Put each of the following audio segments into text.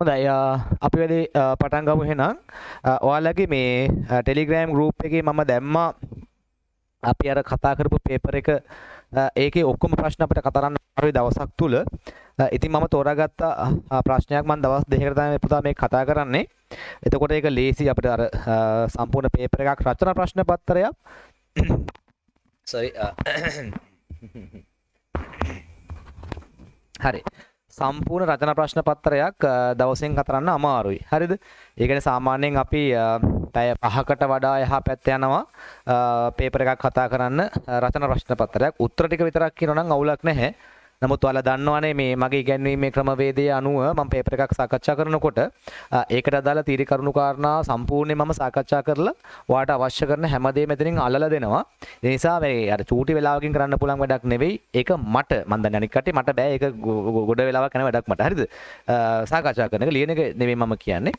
හොඳයි අපි වැඩි පටන් ගමු එහෙනම්. ඔයාලගේ මේ ටෙලිග්‍රෑම් ගෲප් එකේ මම දැම්මා අපි අර කතා කරපු පේපර් එක ඒකේ ඔක්කොම ප්‍රශ්න අපිට කතා කරන්න ආවේ දවසක් තුල. ඉතින් මම තෝරාගත්ත ප්‍රශ්නයක් මම දවස් දෙකකට තමයි පුතා මේ කතා කරන්නේ. එතකොට ඒක ලේසි අපිට අර සම්පූර්ණ පේපර් එකක් රචනා ප්‍රශ්න පත්‍රයක්. sorry හරි. සම්පූර්ණ රචනා ප්‍රශ්න පත්‍රයක් දවසෙන් කතා කරන්න අමාරුයි. හරිද? ඒ කියන්නේ සාමාන්‍යයෙන් අපි පැය 5කට වඩා එහා පැත්ත යනවා පේපර් එකක් කතා කරන්න රචනා ප්‍රශ්න පත්‍රයක්. උත්තර ටික විතරක් කියනවා නම් අවුලක් නැහැ. නමුත් ඔයාලා දන්නවනේ මේ මගේ ඉගැන්වීමේ ක්‍රමවේදය අනුව මම පේපර් එකක් සාකච්ඡා කරනකොට ඒකට අදාළ තීරි කරුණු කාරණා සම්පූර්ණයෙන් මම සාකච්ඡා කරලා ඔයාලට අවශ්‍ය කරන හැමදේම මෙතනින් අල්ලලා දෙනවා. ඒ නිසා මේ අර චූටි වෙලාවකින් කරන්න පුළුවන් වැඩක් නෙවෙයි. ඒක මට මම දන්නේ අනිත් කට්ටිය මට බෑ. ඒක ගොඩ වෙලාවක් යන වැඩක් මට. හරිද? සාකච්ඡා කරන එක ලියන එක නෙවෙයි මම කියන්නේ.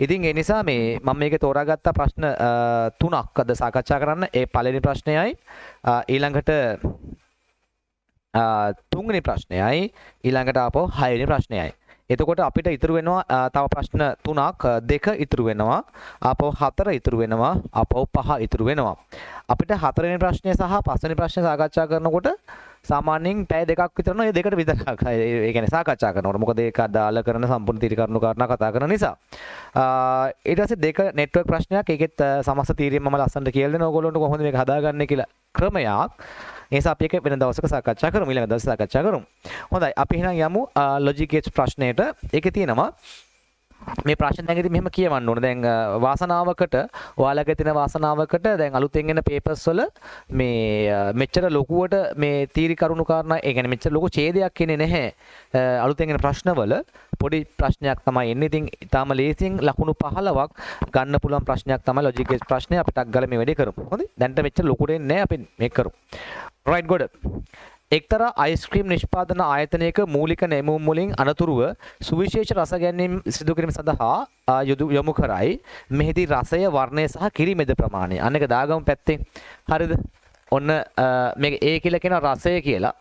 ඉතින් ඒ නිසා මේ මම මේකේ තෝරාගත්ත ප්‍රශ්න තුනක් අද සාකච්ඡා කරන්න. ඒ පළවෙනි ප්‍රශ්නයයි ඊළඟට තුන්වෙනි ප්‍රශ්නයයි ඊළඟට ආපහු හයවෙනි ප්‍රශ්නයයි. එතකොට අපිට ඉතුරු වෙනවා තව ප්‍රශ්න තුනක් දෙක ඉතුරු වෙනවා. ආපහු හතර ඉතුරු වෙනවා. ආපහු පහ ඉතුරු වෙනවා. අපිට හතරවෙනි ප්‍රශ්නය සහ පස්වෙනි ප්‍රශ්නය සාකච්ඡා කරනකොට සාමාන්‍යයෙන් පැය දෙකක් විතර නෝ. ඒ දෙකට විතරක් ඒ කියන්නේ සාකච්ඡා කරනකොට. මොකද ඒක අදාළ කරන සම්පූර්ණ තීරි කරුණු කාරණා කතා කරන නිසා. ඊට පස්සේ දෙක නෙට්වර්ක් ප්‍රශ්නයක්. ඒකෙත් සමස්ත තීරිය මම ලස්සනට කියලා දෙනවා ඕගොල්ලන්ට කොහොමද මේක හදාගන්නේ කියලා ක්‍රමයක්. ඒ නිසා අපි ඒක වෙන දවසක සාකච්ඡා කරමු. ඊළඟ දවසේ සාකච්ඡා කරමු. හොඳයි. අපි එහෙනම් යමු ලොජික් ගේට්ස් ප්‍රශ්නයට. ඒකේ තියෙනවා මේ ප්‍රශ්න දැන් ඉතින් මෙහෙම කියවන්න ඕනේ. දැන් වාසනාවකට ඔයාලගේ තියෙන වාසනාවකට දැන් අලුතෙන් එන පේපර්ස් වල මේ මෙච්චර ලොකුවට මේ තීරි කරුණු කාරණා ඒ කියන්නේ මෙච්චර ලොකු ඡේදයක් එන්නේ නැහැ. අලුතෙන් එන ප්‍රශ්නවල පොඩි ප්‍රශ්නයක් තමයි එන්නේ. ඉතින් ඊටාම ලේසියෙන් ලකුණු 15ක් ගන්න පුළුවන් ප්‍රශ්නයක් තමයි ලොජික් ගේට්ස් ප්‍රශ්නේ. අපිට අග්ගල මේ වැඩේ කරමු. හොඳයි. දැන්ට මෙච්චර ලොකුට එන්නේ නැහැ. අපි මේක කරමු. right good. එක්තරා අයිස්ක්‍රීම් නිෂ්පාදන ආයතනයක මූලික නැමුම් වලින් අනතුරුව සුවිශේෂ රස ගැනීම සිදු කිරීම සඳහා යොමු කරයි. මෙහිදී රසය, වර්ණය සහ කිරිමෙද ප්‍රමාණය. අන්න එක දාගමු පැත්තේ. හරිද? ඔන්න මේක A කියලා කියනවා රසය කියලා.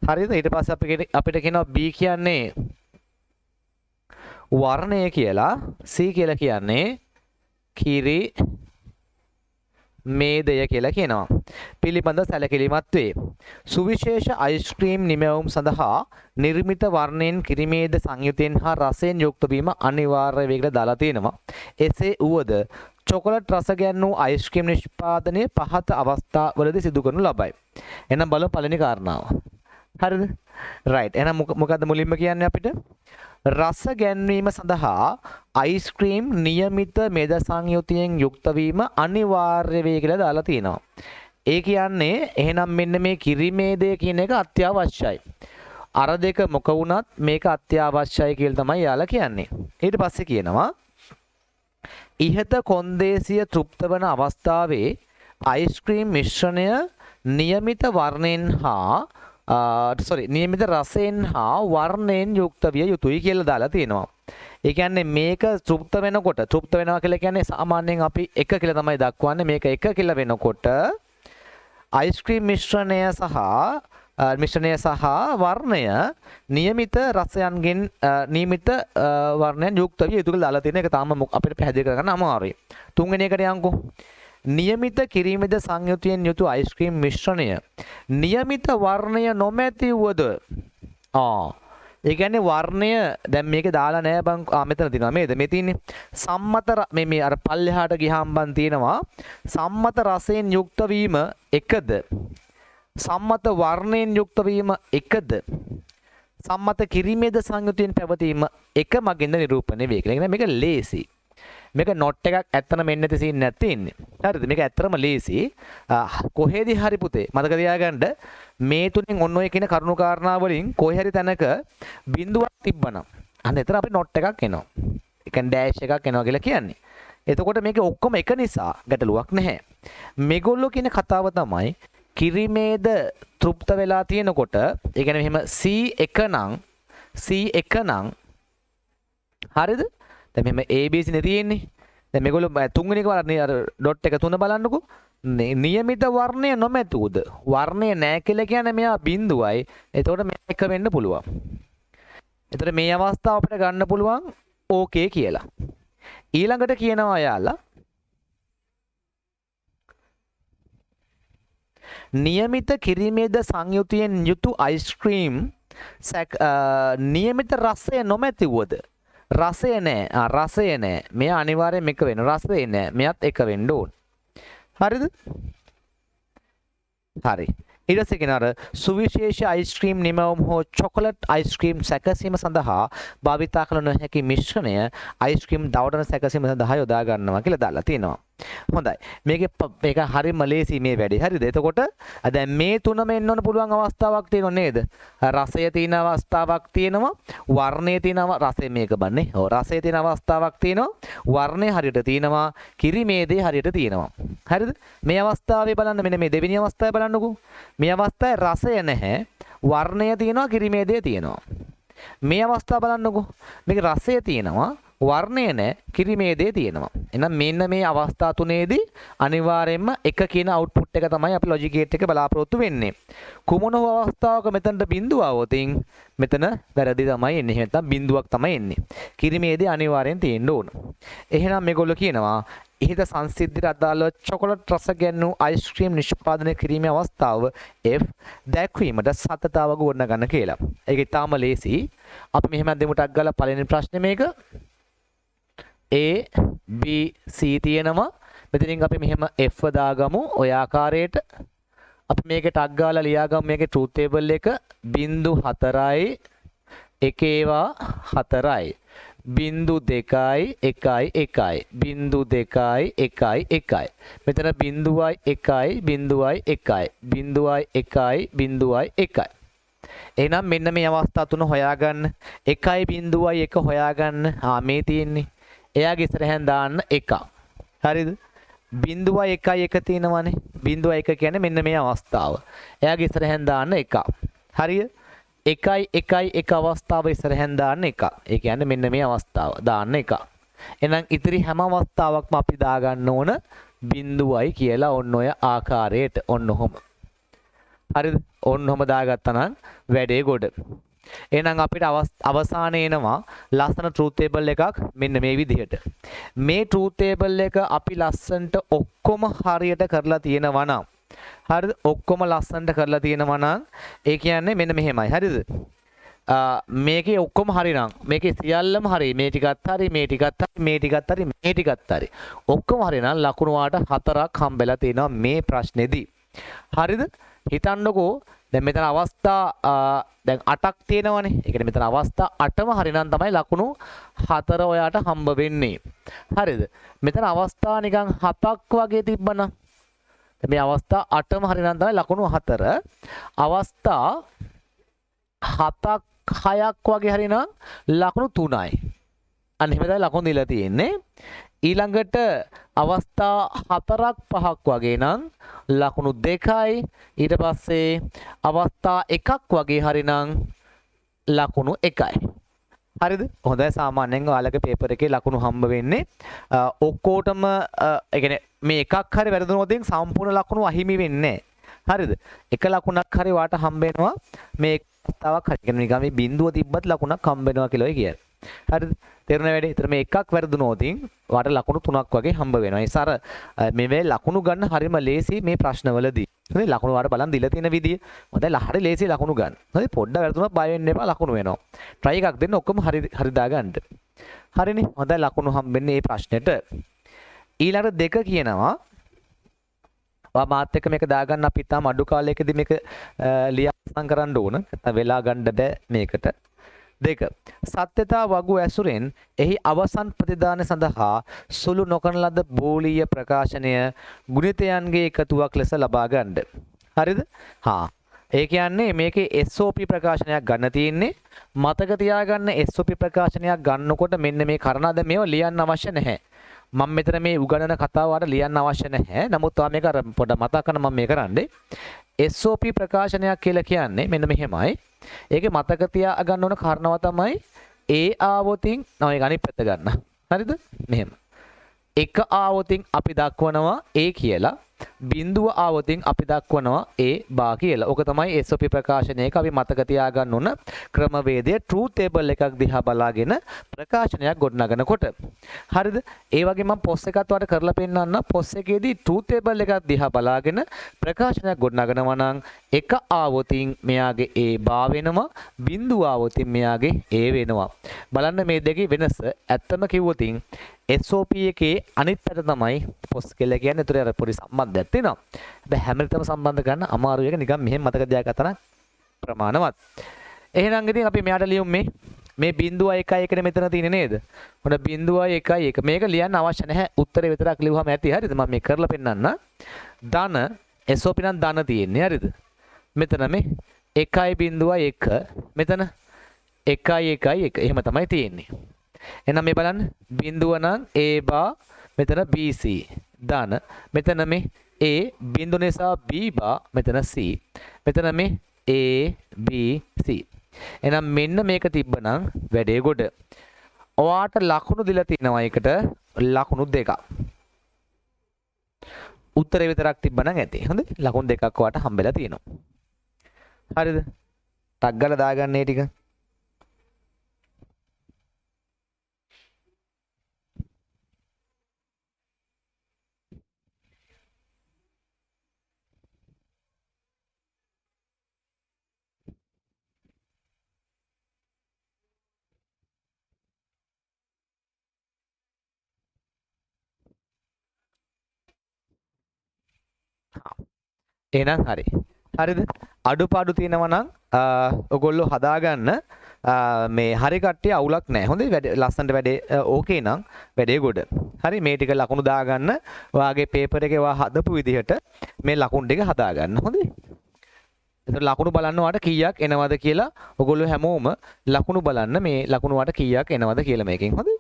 හරිද? ඊට පස්සේ අපිට කියනවා B කියන්නේ වර්ණය කියලා. C කියලා කියන්නේ කිරි මේදය කියලා කියනවා. පිළිබඳ සැලකිලිමත් වේ. සුවිශේෂ අයිස්ක්‍රීම් නිමැවුම් සඳහා නිර්මිත වර්ණයෙන් කිරිමේද සංයුතයෙන් හා රසයෙන් යුක්ත වීම අනිවාර්ය වේ කියලා දාලා තියෙනවා. එසේ වුවද චොකලට් රස ගැන්වූ අයිස්ක්‍රීම් නිෂ්පාදනය පහත අවස්ථාවලදී සිදු කරනු ලබයි. එහෙනම් බලමු පළවෙනි කාරණාව. හරිද? right. එහෙනම් මොකද්ද මුලින්ම කියන්නේ අපිට? රස ගැන්වීම සඳහා අයිස්ක්‍රීම් නියමිත මෙද සංයුතියෙන් යුක්ත වීම අනිවාර්ය වේ කියලා දාලා තියෙනවා. ඒ කියන්නේ එහෙනම් මෙන්න මේ කිරිමේදය කියන එක අත්‍යවශ්‍යයි. අර දෙක මොක වුණත් මේක අත්‍යවශ්‍යයි කියලා තමයි යාලා කියන්නේ. ඊට පස්සේ කියනවා ඉහත කොන්දේසිය තෘප්ත වන අවස්ථාවේ අයිස්ක්‍රීම් මිශ්‍රණය නියමිත වර්ණයෙන් හා නියමිත රසයෙන් හා වර්ණයෙන් යුක්ත විය යුතුයි කියලා දාලා තියෙනවා. ඒ කියන්නේ මේක තෘප්ත වෙනකොට තෘප්ත වෙනවා කියලා කියන්නේ සාමාන්‍යයෙන් අපි 1 කියලා තමයි දක්වන්නේ. මේක 1 කියලා වෙනකොට අයිස්ක්‍රීම් මිශ්‍රණය සහ වර්ණය නියමිත රසයන්ගෙන් නියමිත වර්ණයෙන් යුක්ත විය යුතුයි කියලා දාලා තියෙන එක තාම අපිට පැහැදිලි කරගන්න අමාරුයි. තුන්වෙනි එකට යන්කෝ. නියමිත කිරීමේද සංයුතියෙන් යුතු අයිස්ක්‍රීම් මිශ්‍රණය නියමිත වර්ණය නොමැති වුවද ඒ කියන්නේ වර්ණය දැන් මේකේ දාලා නැහැ බං මෙතන තියෙනවා මේද මේ තියෙන්නේ සම්මත මේ අර පල්ලෙහාට ගියාම බං තියෙනවා සම්මත රසයෙන් යුක්ත වීම එකද සම්මත වර්ණයෙන් යුක්ත වීම එකද සම්මත කිරීමේද සංයුතියෙන් පැවතීම එක මගින්ද නිරූපණය වේ කියලා. මේක ලේසි. මේක නොට් එකක් ඇත්තම මෙන්න නැති සීන් නැත් තියෙන්නේ. හරිද? මේක ඇත්තම ලේසි. කොහෙදී හරි පුතේ මතක තියාගන්න මේ තුنين ඔන්න ඔය කියන කරුණු කාරණා වලින් කොහේ හරි තැනක බිඳුවක් තිබ්බනම් අන්න එතන අපිට නොට් එකක් එනවා. ඒ කියන්නේ ඩෑෂ් එකක් එනවා කියලා කියන්නේ. එතකොට මේක ඔක්කොම එක නිසා ගැටලුවක් නැහැ. මේගොල්ලෝ කියන කතාව තමයි කිරිමේද තෘප්ත වෙලා තියෙනකොට ඒ කියන්නේ මෙහෙම C1 නම් හරිද? දැන් මෙහෙම ABC නේ තියෙන්නේ. දැන් මේගොල්ලෝ තුන්වෙනි එක බලන්න අර ඩොට් එක තුන බලන්නකෝ. නියමිත වර්ණය නොමැතුවද වර්ණය නැහැ කියලා කියන්නේ මෙයා බිඳුවයි. එතකොට මේක වෙන්න පුළුවන්. එතකොට මේ අවස්ථාව අපිට ගන්න පුළුවන් ඕකේ කියලා. ඊළඟට කියනවා යාලා નિયમિત කිරීමේද සංයුතියෙන් යුතු අයිස්ක්‍රීම් નિયમિત රසය නොමැතිවද රසය නෑ රසය නෑ මෙයා අනිවාර්යයෙන් එක වෙන රසය නෑ මෙයත් එක වෙන්න ඕන හරිද හරි ඊට පස්සේ කියනවා සුවිශේෂ අයිස්ක්‍රීම් නිමවුම් හෝ චොකලට් අයිස්ක්‍රීම් සැකසීම සඳහා භාවිතා කළ නොහැකි මිශ්‍රණය අයිස්ක්‍රීම් දවඩන සැකසීම සඳහා යොදා ගන්නවා කියලා දාලා තියෙනවා. හොඳයි. මේක හරියම ලේසි මේ වැඩේ. හරිද? එතකොට දැන් මේ තුනම එන්න ඕන පුළුවන් අවස්ථාවක් තියෙනව නේද? රසය තියෙන අවස්ථාවක් තියෙනවා. වර්ණය තියෙනවා. රසය මේක බන්නේ. ඔව් රසය තියෙන අවස්ථාවක් තියෙනවා. වර්ණය හරියට තියෙනවා. කිරිමේදේ හරියට තියෙනවා. හරිද? මේ අවස්ථාවේ බලන්න මෙන්න මේ දෙවෙනි අවස්ථාවේ බලන්නකෝ. මේ අවස්ථාවේ රසය නැහැ. වර්ණය තියෙනවා. කිරිමේදේ තියෙනවා. මේ අවස්ථාව බලන්නකෝ. මේක රසය තියෙනවා. වර්ණය නැහැ කිරිමේදේ තියෙනවා. එහෙනම් මෙන්න මේ අවස්ථා තුනේදී අනිවාර්යයෙන්ම එක කියන අවුට්පුට් එක තමයි අපි ලොජික් ගේට් එක බලාපොරොත්තු වෙන්නේ. කුමන හෝ අවස්ථාවක මෙතනට බිඳුව આવොතින් මෙතන වැරදි තමයි එන්නේ. නැත්නම් බිඳුවක් තමයි එන්නේ. කිරිමේදේ අනිවාර්යෙන් තියෙන්න ඕන. එහෙනම් මේගොල්ලෝ කියනවා ඉහත සංසිද්ධියට අදාළව චොකලට් රස ගැන්වූ අයිස්ක්‍රීම් නිෂ්පාදනය කිරීමේ අවස්ථාව F දැක්වීමට සතතාව ගොඩනගන්න කියලා. ඒක ඉතාම ලේසි. අපි මෙහෙම දෙමු ටක් ගාලා පළවෙනි ප්‍රශ්නේ මේක A B C තියෙනවා. මෙතනින් අපි මෙහෙම F දාගමු ඔය ආකාරයට. අපි මේක ටක් ගාලා ලියාගමු මේකේ ට්‍රූත් ටේබල් එක 0.4යි 1 ඒවා 4යි 0.2යි 1යි 1යි 0.2යි 1යි 1යි මෙතන 0.1යි 0.1යි 0.1යි 0.1යි 1යි එහෙනම් මෙන්න මේ අවස්ථා තුන හොයාගන්න 1යි 0.1 හොයාගන්න මේ තියෙන්නේ එයාගේ ඉස්සරහෙන් දාන්න 1 හරිද 0.1 තියෙනවනේ 0.1 කියන්නේ මෙන්න මේ අවස්ථාව එයාගේ ඉස්සරහෙන් දාන්න 1 හරිය 1 අවස්ථාව ඉස්සරහෙන් දාන්න 1 ඒ කියන්නේ මෙන්න මේ අවස්ථාව දාන්න 1 එහෙනම් ඉතිරි හැම අවස්ථාවක්ම අපි දාගන්න ඕන 0යි කියලා ඔන්න ඔය ආකාරයට ඔන්න ඔහොම හරිද ඔන්න ඔහොම දාගත්තා නම් වැඩේ ගොඩ එහෙනම් අපිට අවසානයේ එනවා ලස්සන ට්‍රූත් ටේබල් එකක් මෙන්න මේ විදිහට. මේ ට්‍රූත් ටේබල් එක අපි ලස්සනට ඔක්කොම හරියට කරලා තියෙනවා නම් හරිද? ඔක්කොම ලස්සනට කරලා තියෙනවා නම් ඒ කියන්නේ මෙන්න මෙහෙමයි. හරිද? මේකේ ඔක්කොම හරි නම් මේකේ සියල්ලම හරි. මේ ටිකත් හරි, මේ ටිකත් හරි, මේ ටිකත් හරි, මේ ටිකත් හරි. ඔක්කොම හරි නම් ලකුණු වාට 4ක් හම්බෙලා තියෙනවා මේ ප්‍රශ්නේදී. හරිද? හිතන්නකෝ දැන් මෙතන අවස්ථා දැන් 8ක් තියෙනවනේ. ඒ කියන්නේ මෙතන අවස්ථා 8ම හරිනම් තමයි ලකුණු 4 ඔයාට හම්බ වෙන්නේ. හරිද? මෙතන අවස්ථා නිකන් 7ක් වගේ තිබ්බනම් මේ අවස්ථා 8ම හරිනම් තමයි ලකුණු 4. අවස්ථා 7ක් 6ක් වගේ හරිනම් ලකුණු 3යි. අන්න එහෙම තමයි ලකුණු දීලා තියෙන්නේ. ඊළඟට අවස්ථා 4ක් 5ක් වගේ නම් ලකුණු 2යි ඊට පස්සේ අවස්ථා 1ක් වගේ හරිනම් ලකුණු 1යි හරිද හොඳයි සාමාන්‍යයෙන් ඔයාලගේ පේපර් එකේ ලකුණු හම්බ වෙන්නේ ඔක්කොටම ඒ කියන්නේ මේ එකක් හරි වැරදුනොත් සම්පූර්ණ ලකුණු අහිමි වෙන්නේ හරිද එක ලකුණක් හරි වාට හම්බ වෙනවා මේ අවස්ථාවක් හරි කියන්නේ නිකන් මේ බිඳුව තිබ්බත් ලකුණක් හම්බ වෙනවා කියලා ඔය කියන්නේ හරිද තේරුණා වැඩේ. ඒතර මේ එකක් වැරදුනොත් වාට ලකුණු 3ක් වගේ හම්බ වෙනවා. ඒ සාර මේ ලකුණු ගන්න හරිම ලේසි මේ ප්‍රශ්නවලදී. හරි ලකුණු වාට බලන් දීලා තියෙන විදිය. හොඳයි හරි ලේසි ලකුණු ගන්න. හරි පොඩ්ඩක් වැරදුනොත් බය වෙන්න එපා ලකුණු වෙනවා. try එකක් දෙන්න ඔක්කොම හරි දාගන්න. හරිනේ. හොඳයි ලකුණු හම්බෙන්නේ මේ ප්‍රශ්නෙට. ඊළඟට 2 කියනවා. මාත් එක්ක මේක දාගන්න අපි තාම අඩු කාලයකදී මේක ලියාසම් කරන්න ඕන. නැත්නම් වෙලා ගන්න බෑ මේකට. 2 සත්‍යතා වගු ඇසුරෙන් එහි අවසන් ප්‍රතිදාන සඳහා සුළු නොකරන ලද බෝලීය ප්‍රකාශනය ගුණිතයන්ගේ එකතුවක් ලෙස ලබා ගන්නද හරිද ඒ කියන්නේ මේකේ SOP ප්‍රකාශනයක් ගන්න තියෙන්නේ මතක තියාගන්න SOP ප්‍රකාශනයක් ගන්නකොට මෙන්න මේ කරනාද මේව ලියන්න අවශ්‍ය නැහැ මම මෙතන මේ උගණන කතාව වලට ලියන්න අවශ්‍ය නැහැ නමුත් තා මේක පොඩ මතක කරන මම මේ කරන්නේ SOP ප්‍රකාශනයක් කියලා කියන්නේ මෙන්න මෙහෙමයි ඒකේ මතක තියා ගන්න ඕන කාරණාව තමයි A ආවොතින් නෝ ඒක අනිත් පැත්ත ගන්න. හරිද? මෙහෙම. එක ආවොතින් අපි දක්වනවා A කියලා. බිඳුව ආවොතින් අපි දක්වනවා A බා කියලා. ඕක තමයි SOP ප්‍රකාශනයක අපි මතක තියාගන්න ඕන ක්‍රමවේදය true table එකක් දිහා බලාගෙන ප්‍රකාශනයක් ගොඩනගනකොට. හරිද? ඒ වගේ මම POS එකත් වලට කරලා පෙන්නන්න. POS එකේදී true table එකක් දිහා බලාගෙන ප්‍රකාශනයක් ගොඩනගනවා නම් එක ආවොතින් මෙයාගේ A බා වෙනවා, බිඳුව ආවොතින් මෙයාගේ A වෙනවා. බලන්න මේ දෙකේ වෙනස. ඇත්තම කිව්වොතින් SOP එකේ අනිත් පැත්ත තමයි POS කියලා කියන්නේ. ඒතර අර පොඩි සම්බන්ධයක් තියෙනවා. හැබැයි හැම විටම සම්බන්ධ කරන්න අමාරු එක නිකන් මෙහෙම මතක තියාගත්තා නම් ප්‍රමාණවත්. එහෙනම් ඉතින් අපි මෙයාට ලියමු මේ බිඳුව 1 මෙතන තියෙන්නේ නේද? මොන බිඳුව 1 මේක ලියන්න අවශ්‍ය නැහැ. උත්තරේ විතරක් ලියුවම ඇති. හරිද? මම මේ කරලා පෙන්නන්න. ධන SOP නම් ධන තියෙන්නේ. හරිද? මෙතන මේ 1.1 මෙතන 1.1 එහෙම තමයි තියෙන්නේ. එහෙනම් මේ බලන්න බිඳුව නම් A බා මෙතන BC ධන මෙතන මේ A බිඳුව නිසා B බා මෙතන C මෙතන මේ A B C. එහෙනම් මෙන්න මේක තිබ්බනම් වැඩේ ගොඩ. ඔයාට ලකුණු දීලා තිනවා එකට ලකුණු දෙකක්. උත්තරේ විතරක් තිබ්බනම් ඇති. හොඳයි. ලකුණු දෙකක් ඔයාට හම්බෙලා තියෙනවා. හරිද? ටක් ගාලා දාගන්න මේ ටික. එහෙනම් හරි. හරිද? අඩුපාඩු තියෙනවා නම් ඔයගොල්ලෝ හදාගන්න මේ හරි කට්ටිය අවුලක් නැහැ. හොඳයි වැඩ ලස්සනට වැඩේ ඕකේ නම් වැඩේ ගොඩ. හරි මේ ටික ලකුණු දාගන්න. ඔයාගේ පේපර් එකේ ඔයා හදපු විදිහට මේ ලකුණු ටික හදාගන්න. හොඳයි. එතකොට ලකුණු බලන්න ඔයාට කීයක් එනවද කියලා ඔයගොල්ලෝ හැමෝම ලකුණු බලන්න මේ ලකුණු ඔයාට කීයක් එනවද කියලා මේකෙන්. හොඳයි.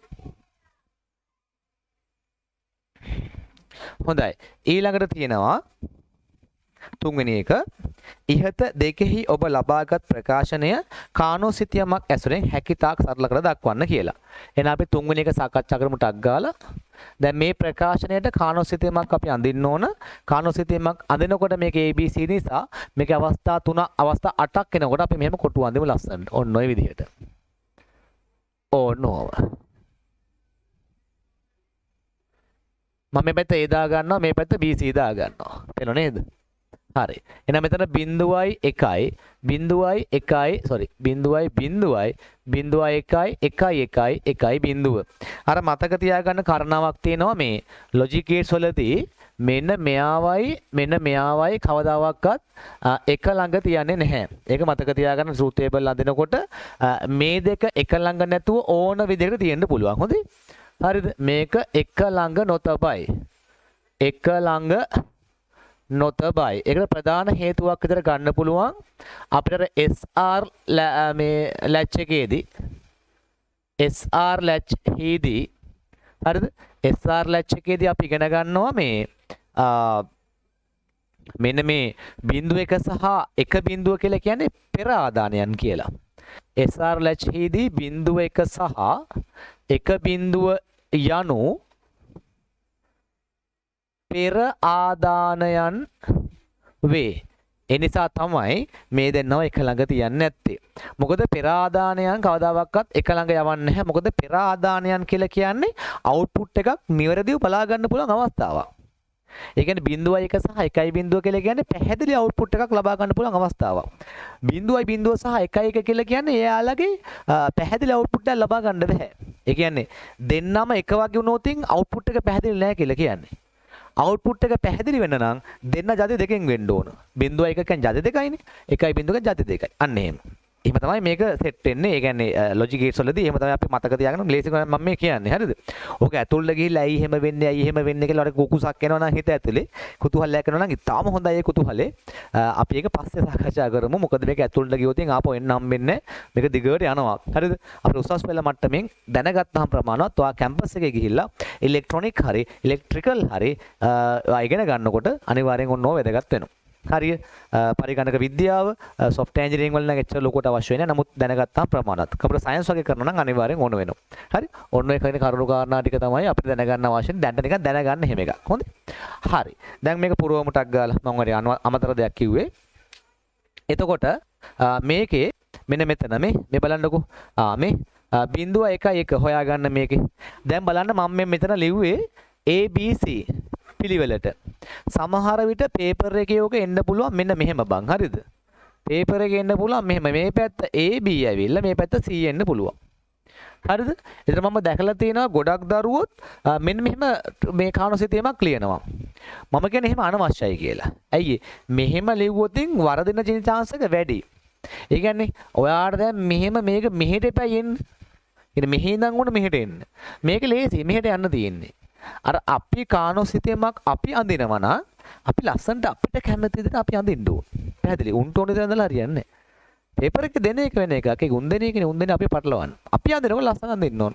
හොඳයි. ඊළඟට තියෙනවා තුන්වෙනි එක ඉහත දෙකෙහි ඔබ ලබාගත් ප්‍රකාශනය කානෝසිතියමක් ඇසුරෙන් හැකිතාක් සරල කර දක්වන්න කියලා. එහෙනම් අපි තුන්වෙනි එක සාකච්ඡා කරමු ටක් ගාලා. දැන් මේ ප්‍රකාශනයට කානෝසිතියමක් අපි අඳින්න ඕන. කානෝසිතියමක් අඳිනකොට මේක ABC නිසා මේකේ අවස්ථා 3 අවස්ථා 8ක් එනකොට අපි මෙහෙම කොටු අඳිමු ලස්සනට. ඔන්න ඔය විදිහට. ඕන ඕව. මම මේ පැත්ත A දා ගන්නවා මේ පැත්ත BC දා ගන්නවා. තේරෙනව නේද? හරි. එහෙනම් මෙතන 0.1 sorry 0.1 අර මතක තියාගන්න කාරණාවක් තියෙනවා මේ logic gates වලදී මෙන්න මෙයාවයි කවදාවත් එක ළඟ තියන්නේ නැහැ. ඒක මතක තියාගන්න truth table අඳිනකොට මේ දෙක එක ළඟ නැතුව ඕන විදිහකට තියෙන්න පුළුවන්. හොඳයි. හරිද? මේක එක ළඟ නොතබයි. එක ළඟ නොතබයි. ඒකට ප්‍රධාන හේතුවක් විතර ගන්න පුළුවන් අපිට SR මේ ලැච් එකේදී SR ලැච් හේදී හරිද? SR ලැච් එකේදී අපි ඉගෙන ගන්නවා මේ මෙන්න මේ බිඳුව එක සහ එක බිඳුව කියලා කියන්නේ පෙර ආදානයන් කියලා. SR ලැච් හේදී බිඳුව එක සහ එක බිඳුව යනු පෙර ආදානයන් වේ. ඒ නිසා තමයි මේ දෙන්නව එක ළඟ තියන්නේ නැත්තේ. මොකද පෙර ආදානයන් කවදාවත් එක ළඟ යවන්නේ නැහැ. මොකද පෙර ආදානයන් කියලා කියන්නේ අවුට්පුට් එකක් නිවැරදිව බලා ගන්න පුළුවන් අවස්ථාවක්. ඒ කියන්නේ 0.1 සහ 1.0 කියලා කියන්නේ පැහැදිලි අවුට්පුට් එකක් ලබා ගන්න පුළුවන් අවස්ථාවක්. 0.0 සහ 1.1 කියලා කියන්නේ එයාලගේ පැහැදිලි අවුට්පුට් එකක් ලබා ගන්න බෑ. ඒ කියන්නේ දෙන්නම එක වගේ වුණොත් අවුට්පුට් එක පැහැදිලි නැහැ කියලා කියන්නේ. අවුට්පුට් එක පැහැදිලි වෙන්න නම් දෙන්න ජාති දෙකෙන් වෙන්න ඕන. 0.1 කියන්නේ ජාති දෙකයිනේ. 1.0 කියන්නේ ජාති දෙකයි. අන්න එහෙම. එහෙම තමයි මේක සෙට් වෙන්නේ. ඒ කියන්නේ ලොජික් ගේට්ස් වලදී එහෙම තමයි අපි මතක තියාගන්න ලේසි කරන්නේ මම මේ කියන්නේ. හරිද? ඕක ඇතුළට ගිහිල්ලා ඇයි එහෙම වෙන්නේ කියලා අර කුකුසක් එනවා නම් හිත ඇතුලේ කුතුහලයක් එනවා නම් ඉතාලම හොඳයි ඒ කුතුහලේ. අපි ඒක පස්සේ සාකච්ඡා කරමු. මොකද මේක ඇතුළට ගියොත් ආපහු එන්න හම්බෙන්නේ මේක දිගට යනවා. හරිද? අපිට උසස් පෙළ මට්ටමින් දැනගත්තාම ප්‍රමාණවත් ඔයා කැම්පස් එකේ ගිහිල්ලා ඉලෙක්ට්‍රොනික හරි ඉලෙක්ට්‍රිකල් හරි ඉගෙන ගන්නකොට අනිවාර්යෙන් ඔන්න ඕව වැදගත් වෙනවා. හරිය පරිගණක විද්‍යාව software engineering වල නම් එච්චර ලොකුවට අවශ්‍ය වෙන්නේ නැහැ. නමුත් දැනගත්තාම ප්‍රමාණවත්. computer science වගේ කරනවා නම් අනිවාර්යෙන් ඕන වෙනවා. හරි. ඔන්න ඔය කියන කරුණු කාරණා ටික තමයි අපිට දැනගන්න අවශ්‍ය. දැන්ට නිකන් දැනගන්න හැම එකක්. හොඳයි. හරි. දැන් මේක පුරවමුටක් ගාලා මම හරි අමතර දෙයක් කිව්වේ. එතකොට මේකේ මෙන්න මෙතන මේ බලන්නකෝ. මේ 0.1 හොයාගන්න මේකේ. දැන් බලන්න මම මෙතන ලිව්වේ ABC පිළිවෙලට. සමහර විට පේපර් එකේ ඔක එන්න පුළුවන් මෙන්න මෙහෙම බං. හරිද? පේපර් එකේ එන්න පුළුවන් මෙහෙම. මේ පැත්ත AB ඇවිල්ලා මේ පැත්ත C එන්න පුළුවන්. හරිද? එතන මම දැකලා තියෙනවා ගොඩක් දරුවොත් මෙන්න මෙහෙම මේ කාණොසිතේමක් ලියනවා. මම කියන්නේ එහෙම අනවශ්‍යයි කියලා. ඇයි? මෙහෙම ලිව්වොතින් වරදින chance එක වැඩි. ඒ කියන්නේ ඔයාට දැන් මෙහෙම මේක මෙහෙට එපයි එන්න. ඉතින් මෙහෙ ඉඳන් උන මෙහෙට එන්න. මේක ලේසි. මෙහෙට යන්න තියෙන්නේ. අර අපි කාණොසිතේමක් අපි අඳිනවා නම් අපි ලස්සනට අපිට කැමති විදිහට අපි අඳින්න ඕන. පැහැදිලි. උන්ට ඕන විදිහට අඳලා හරියන්නේ නැහැ. පේපර් එක දෙන එක වෙන එකක්. ඒක උන් දෙන එකනේ උන් දෙන අපි පටලවන්න. අපි අඳිනකොට ලස්සන අඳින්න ඕන.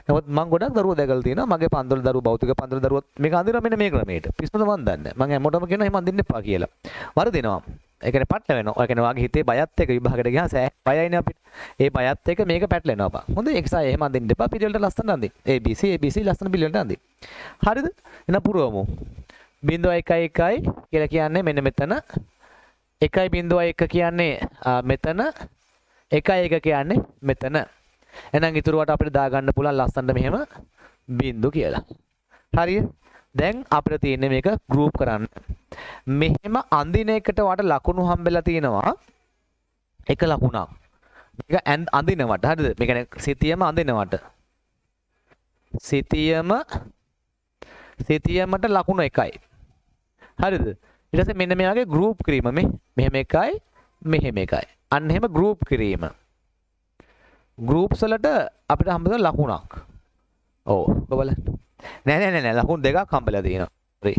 නමුත් මම ගොඩක් දරුවෝ දැකලා තියෙනවා. මගේ පන්දල දරුවෝ භෞතික පන්දල දරුවෝ මේක අඳිනවා මෙන්න මේ ක්‍රමයට. පිස්සුද මන් දන්නේ. මම හැමෝටම කියනවා එහෙම අඳින්න එපා කියලා. වරදිනවා. ඒ කියන්නේ පටල වෙනවා. ඒ කියන්නේ වාගේ හිතේ බයත් එක විභාගයට ගියාම සෑ බයයිනේ අපිට. ඒ බයත් එක මේක පැටලෙනවා බා. හොඳයි ඒක සෑ එහෙම අඳින්න එපා. පිළිවෙලට ලස්සන අඳින්න. ABC ලස්සන පිළිවෙලට අඳින්න. හරිද? එන පුරවමු. 0.1 කියලා කියන්නේ මෙන්න මෙතන 1.1 කියන්නේ මෙතන 1 කියන්නේ මෙතන. එහෙනම් ඉතුරුවට අපිට දාගන්න පුළුවන් ලස්සනට මෙහෙම බින්දු කියලා. හරිය? දැන් අපිට තියෙන්නේ මේක ගෲප් කරන්න. මෙහෙම අඳින එකට වට ලකුණු හම්බෙලා තිනවා එක ලකුණක්. මේක අඳිනවට හරිද? මේ කියන්නේ සිතියම අඳිනවට. සිතියමට ලකුණු 1යි. හරිද? ඊට පස්සේ මෙන්න මේ වගේ ගෲප් කිරීම මෙහෙම 1යි මෙහෙම 1යි. අන්න එහෙම ගෲප් කිරීම. ගෲප්ස් වලට අපිට හම්බෙන ලකුණක්. ඔව් බලන්න. නෑ ලකුණු දෙකක් හම්බෙලා තියෙනවා. හරි.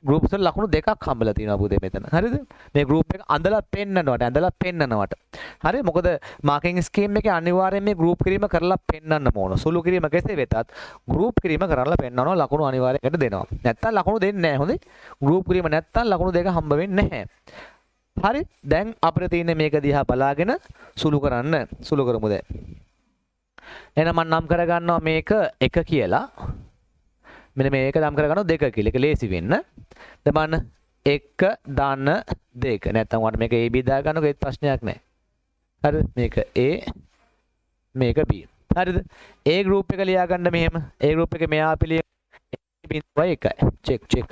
ගෲප්ස් වල ලකුණු දෙකක් හම්බෙලා තියෙනවා පුතේ මෙතන. හරිද? මේ ගෲප් එක ඇඳලා පෙන්නනවට. හරි? මොකද මාකින් ස්කීම් එකේ අනිවාර්යයෙන් මේ ගෲප් කිරීම කරලා පෙන්නන්න ඕන. සුළු කිරීම කෙසේ වෙතත් ගෲප් කිරීම කරලා පෙන්නනවා ලකුණු අනිවාර්යයෙන් දෙනවා. නැත්තම් ලකුණු දෙන්නේ නැහැ. හොඳේ? ගෲප් කිරීම නැත්තම් ලකුණු දෙක හම්බ වෙන්නේ නැහැ. හරි? දැන් අපිට තියෙන්නේ මේක දිහා බලාගෙන සුළු කරන්න. සුළු කරමු දැන්. එහෙනම් මම නම් කරගන්නවා මේක 1 කියලා. මෙන්න මේක නම් කරගන්නවා 2 කියලා. ඒක ලේසි වෙන්න. දැන් බලන්න 1 දාන්න 2. නැත්තම් ඔයාලට මේක AB දා ගන්නකො ඒත් ප්‍රශ්නයක් නැහැ. හරිද? මේක A මේක B. හරිද? A group එක ලියා ගන්න මෙහෙම. A group එකේ මෙයා පිළිය 1.1. චෙක්.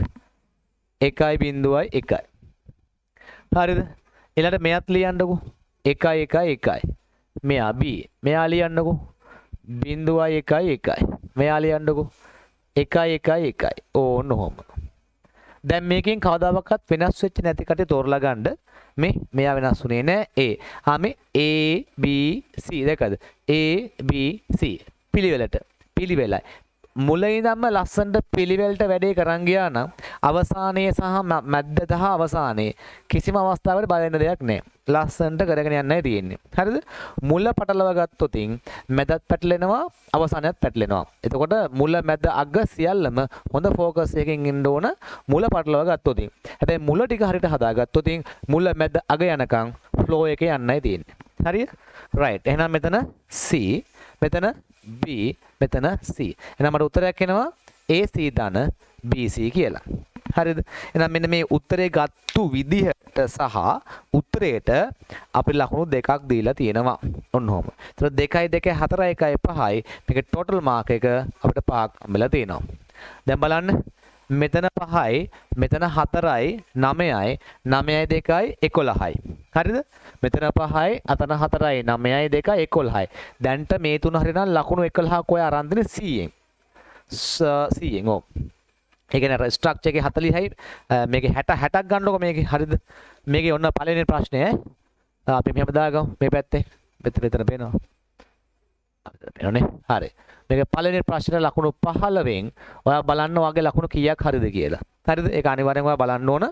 1.1. හරිද? ඊළඟට මෙයත් ලියන්නකෝ 1.1. මෙයා B. මෙයා ලියන්නකෝ 0.1. මෙයා ලියන්නකෝ 1.1. ඕන්න ඔහොම. දැන් මේකෙන් කවදාවත් වෙනස් වෙච්ච නැති කට තෝරලා ගන්න. මෙයා වෙනස් වුණේ නැහැ A. මේ A B C දෙකද? A B C පිළිවෙලයි. මුලින් ඉඳන්ම ලස්සනට පිළිවෙලට වැඩේ කරන් ගියා නම් අවසානයේ සහ මැද්ද සහ අවසානයේ කිසිම අවස්ථාවකට බලන්න දෙයක් නැහැ. ලස්සනට කරගෙන යන්නයි තියෙන්නේ. හරිද? මුල පටලවා ගත්තොතින් මැදත් පැටලෙනවා අවසානයත් පැටලෙනවා. එතකොට මුල මැද අග සියල්ලම හොඳ ફોකස් එකකින් ඉන්න ඕන මුල පටලවා ගත්තොතින්. හැබැයි මුල ටික හරියට හදාගත්තොතින් මුල මැද අග යනකම් ෆ්ලෝ එකේ යන්නයි තියෙන්නේ. හරිද? රයිට්. එහෙනම් මෙතන C මෙතන B මෙතන C. එහෙනම් මට උත්තරයක් එනවා AC ධන BC කියලා. හරිද? එහෙනම් මෙන්න මේ උත්තරේ ගත්තු විදිහට සහ උත්තරේට අපි ලකුණු දෙකක් දීලා තියෙනවා. ඔන්න ඔහොම. ඒතර 2යි 2 4යි 1යි 5යි මේක ටෝටල් මාක් එක අපිට 5ක් හම්බෙලා තියෙනවා. දැන් බලන්න මෙතන 5යි මෙතන 4යි 9යි 9යි 2යි 11යි. හරිද? මෙතන 5යි අතන 4යි 9යි 2යි 11යි. දැන්ට මේ තුන හරිනම් ලකුණු 11ක් ඔය අරන් දෙන්නේ C යෙන්. C යෙන් ඔව්. ඒ කියන්නේ ස්ට්‍රක්චර් එකේ 40යි මේකේ 60ක් ගන්නකො මේකේ. හරිද? මේකේ ඔන්න පළවෙනි ප්‍රශ්නය අපි මෙහෙම දාගමු මේ පැත්තේ. මෙතන පේනවා. පේනවනේ. හරි. මේක පළවෙනි ප්‍රශ්නේ ලකුණු 15න් ඔයා බලන්න ඔයාගේ ලකුණු කීයක් හරිද කියලා. හරිද? ඒක අනිවාර්යෙන්ම ඔයා බලන්න ඕන.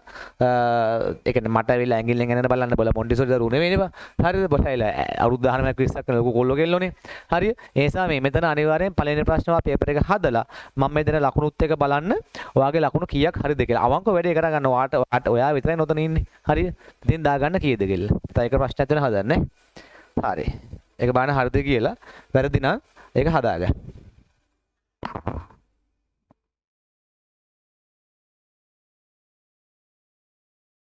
ඒ කියන්නේ මට ඇවිල්ලා ඇඟිල්ලෙන් එනන බලන්න බල මොන්ටිසෝරි දරුවෝ නෙවෙයිනේ. හරිද? බොටයිලා අවුරුදු 19ක් 20ක් කරන ලොකු කොල්ලෝ ගෙල්ලෝනේ. හරිය? ඒ නිසා මේ මෙතන අනිවාර්යෙන් පළවෙනි ප්‍රශ්න ඔයා පේපර් එක හදලා මම මේ දෙන ලකුණුත් එක බලන්න ඔයාගේ ලකුණු කීයක් හරිද කියලා. අවංක වැඩේ කරගන්න ඔයාට ඔයා විතරයි නොතන ඉන්නේ. හරිය? ඉතින් දාගන්න කීයද කියලා. තව එක ප්‍රශ්නයක් වෙන හදන්න. හරි. ඒක බලන්න හරිද කියලා. වැරදි නම් ඒක හදාගන්න.